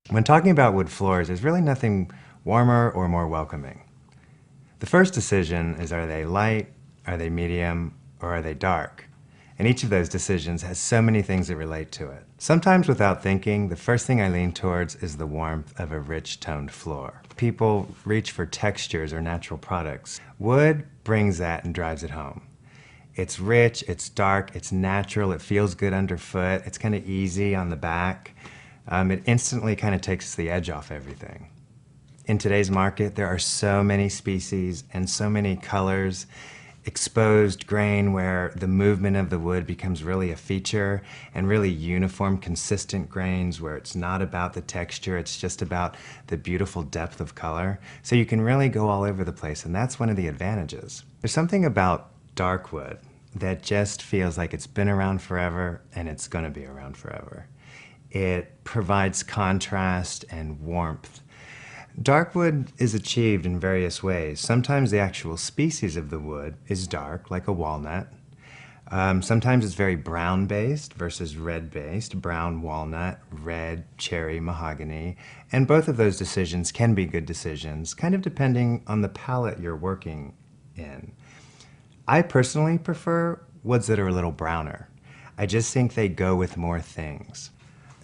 When talking about wood floors, there's really nothing warmer or more welcoming. The first decision is, are they light, are they medium, or are they dark? And each of those decisions has so many things that relate to it. Sometimes without thinking, the first thing I lean towards is the warmth of a rich toned floor. People reach for textures or natural products. Wood brings that and drives it home. It's rich, it's dark, it's natural, it feels good underfoot, it's kind of easy on the back. It instantly kind of takes the edge off everything. In today's market, there are so many species and so many colors, exposed grain where the movement of the wood becomes really a feature, and really uniform, consistent grains where it's not about the texture, it's just about the beautiful depth of color. So you can really go all over the place, and that's one of the advantages. There's something about dark wood that just feels like it's been around forever and it's going to be around forever. It provides contrast and warmth. Dark wood is achieved in various ways. Sometimes the actual species of the wood is dark, like a walnut. Sometimes it's very brown-based versus red-based, brown walnut, red cherry mahogany, and both of those decisions can be good decisions, kind of depending on the palette you're working in. I personally prefer woods that are a little browner. I just think they go with more things.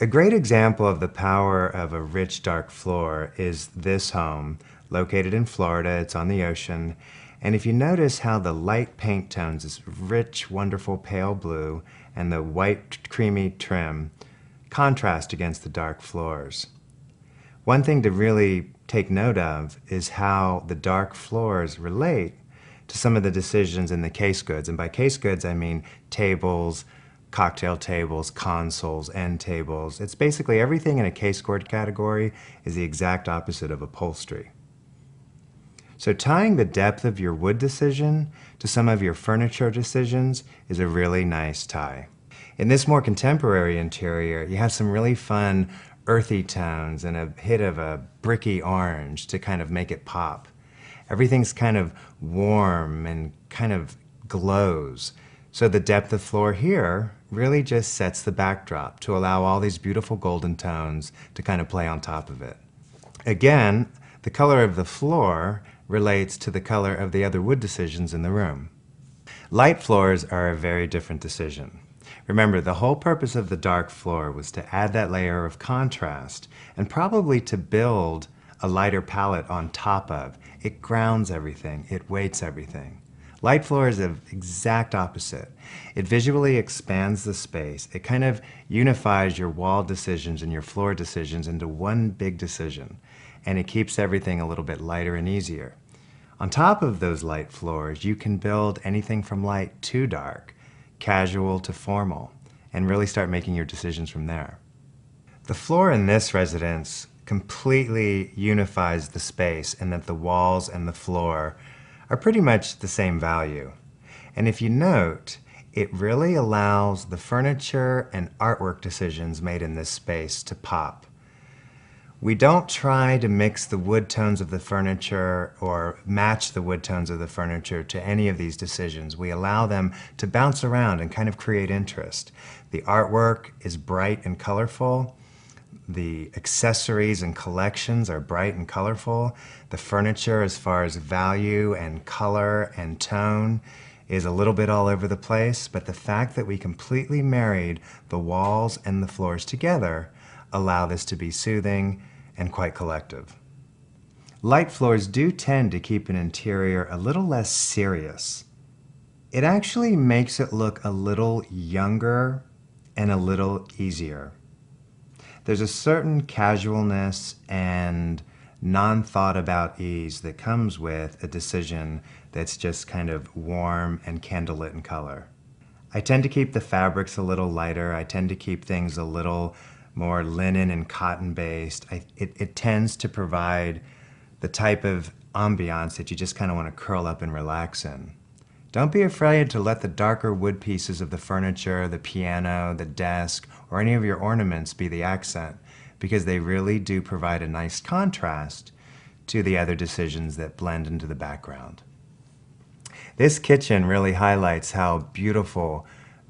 A great example of the power of a rich, dark floor is this home, located in Florida. It's on the ocean. And if you notice how the light paint tones, this rich, wonderful pale blue, and the white, creamy trim contrast against the dark floors. One thing to really take note of is how the dark floors relate to some of the decisions in the case goods. And by case goods, I mean tables, cocktail tables, consoles, end tables. It's basically everything in a case good category is the exact opposite of upholstery. So tying the depth of your wood decision to some of your furniture decisions is a really nice tie. In this more contemporary interior, you have some really fun earthy tones and a hit of a bricky orange to kind of make it pop. Everything's kind of warm and kind of glows. So the depth of floor here really just sets the backdrop to allow all these beautiful golden tones to kind of play on top of it. Again, the color of the floor relates to the color of the other wood decisions in the room. Light floors are a very different decision. Remember, the whole purpose of the dark floor was to add that layer of contrast and probably to build a lighter palette on top of. It grounds everything, it weights everything. Light floor is the exact opposite. It visually expands the space. It kind of unifies your wall decisions and your floor decisions into one big decision, and it keeps everything a little bit lighter and easier. On top of those light floors, you can build anything from light to dark, casual to formal, and really start making your decisions from there. The floor in this residence completely unifies the space in that the walls and the floor are pretty much the same value. And if you note, it really allows the furniture and artwork decisions made in this space to pop. We don't try to mix the wood tones of the furniture or match the wood tones of the furniture to any of these decisions. We allow them to bounce around and kind of create interest. The artwork is bright and colorful. The accessories and collections are bright and colorful. The furniture, as far as value and color and tone, is a little bit all over the place, but the fact that we completely married the walls and the floors together allow this to be soothing and quite collective. Light floors do tend to keep an interior a little less serious. It actually makes it look a little younger and a little easier. There's a certain casualness and non-thought about ease that comes with a decision that's just kind of warm and candlelit in color. I tend to keep the fabrics a little lighter. I tend to keep things a little more linen and cotton based. It tends to provide the type of ambiance that you just kind of want to curl up and relax in. Don't be afraid to let the darker wood pieces of the furniture, the piano, the desk, or any of your ornaments be the accent, because they really do provide a nice contrast to the other decisions that blend into the background. This kitchen really highlights how beautiful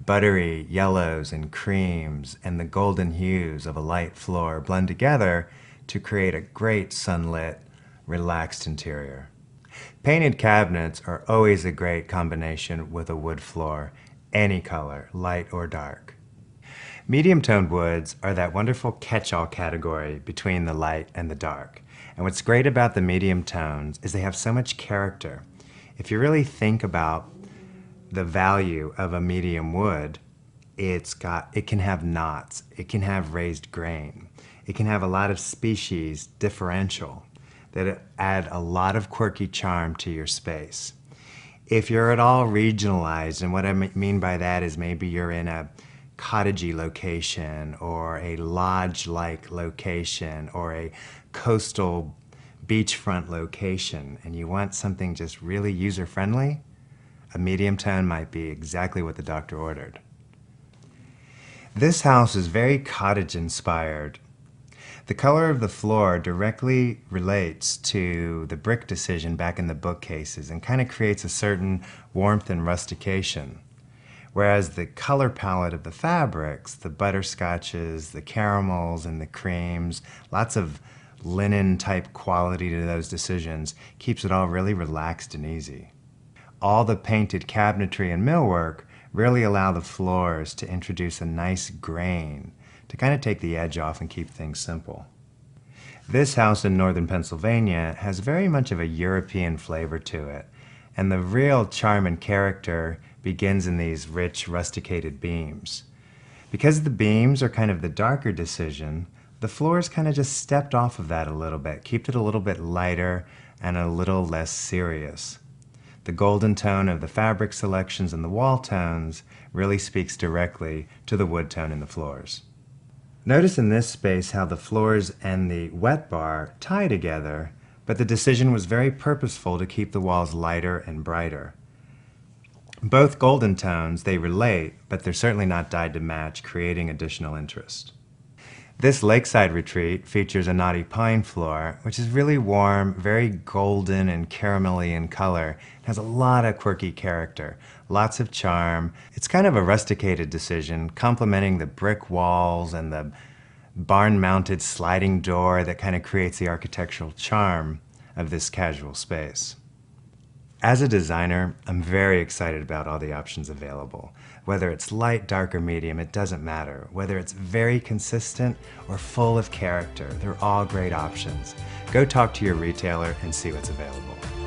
buttery yellows and creams and the golden hues of a light floor blend together to create a great sunlit, relaxed interior. Painted cabinets are always a great combination with a wood floor, any color, light or dark. Medium-toned woods are that wonderful catch-all category between the light and the dark. And what's great about the medium tones is they have so much character. If you really think about the value of a medium wood, it can have knots, it can have raised grain, it can have a lot of species differential that add a lot of quirky charm to your space. If you're at all regionalized, and what I mean by that is maybe you're in a cottagey location or a lodge-like location or a coastal beachfront location and you want something just really user-friendly, a medium tone might be exactly what the doctor ordered. This house is very cottage-inspired. The color of the floor directly relates to the brick decision back in the bookcases and kind of creates a certain warmth and rustication. Whereas the color palette of the fabrics, the butterscotches, the caramels and the creams, lots of linen type quality to those decisions, keeps it all really relaxed and easy. All the painted cabinetry and millwork really allow the floors to introduce a nice grain to kind of take the edge off and keep things simple. This house in northern Pennsylvania has very much of a European flavor to it, and the real charm and character begins in these rich rusticated beams. Because the beams are kind of the darker decision, the floors kind of just stepped off of that a little bit, kept it a little bit lighter and a little less serious. The golden tone of the fabric selections and the wall tones really speaks directly to the wood tone in the floors. Notice in this space how the floors and the wet bar tie together, but the decision was very purposeful to keep the walls lighter and brighter. Both golden tones, they relate, but they're certainly not dyed to match, creating additional interest. This lakeside retreat features a knotty pine floor, which is really warm, very golden and caramelly in color. It has a lot of quirky character, lots of charm. It's kind of a rusticated decision, complementing the brick walls and the barn-mounted sliding door that kind of creates the architectural charm of this casual space. As a designer, I'm very excited about all the options available. Whether it's light, dark, or medium, it doesn't matter. Whether it's very consistent or full of character, they're all great options. Go talk to your retailer and see what's available.